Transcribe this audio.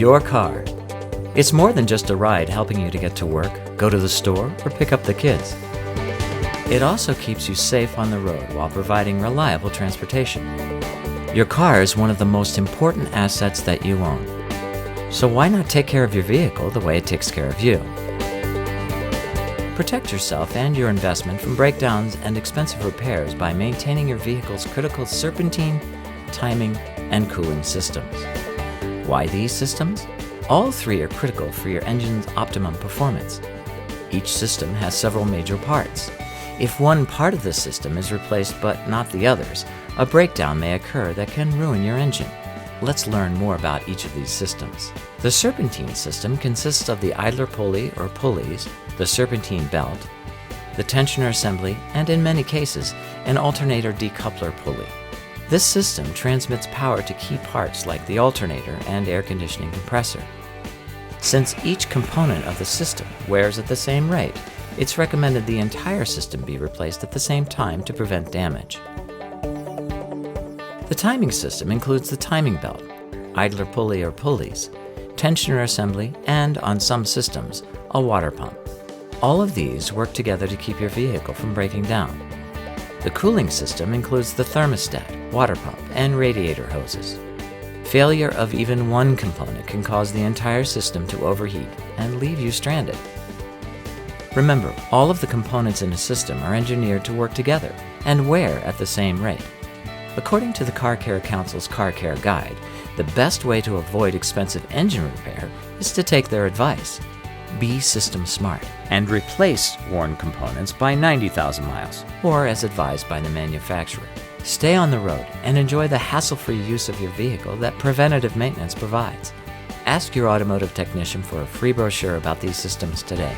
your car. It's more than just a ride helping you to get to work, go to the store, or pick up the kids. It also keeps you safe on the road while providing reliable transportation. Your car is one of the most important assets that you own. So why not take care of your vehicle the way it takes care of you? Protect yourself and your investment from breakdowns and expensive repairs by maintaining your vehicle's critical serpentine, timing, and cooling systems. Why these systems? All three are critical for your engine's optimum performance. Each system has several major parts. If one part of the system is replaced but not the others, a breakdown may occur that can ruin your engine. Let's learn more about each of these systems. The serpentine system consists of the idler pulley or pulleys, the serpentine belt, the tensioner assembly, and in many cases, an alternator decoupler pulley. This system transmits power to key parts like the alternator and air conditioning compressor. Since each component of the system wears at the same rate, it's recommended the entire system be replaced at the same time to prevent damage. The timing system includes the timing belt, idler pulley or pulleys, tensioner assembly, and, on some systems, a water pump. All of these work together to keep your vehicle from breaking down. The cooling system includes the thermostat, water pump, and radiator hoses. Failure of even one component can cause the entire system to overheat and leave you stranded. Remember, all of the components in a system are engineered to work together and wear at the same rate. According to the Car Care Council's Car Care Guide, the best way to avoid expensive engine repair is to take their advice. Be system smart and replace worn components by 90,000 miles, or as advised by the manufacturer. Stay on the road and enjoy the hassle-free use of your vehicle that preventative maintenance provides. Ask your automotive technician for a free brochure about these systems today.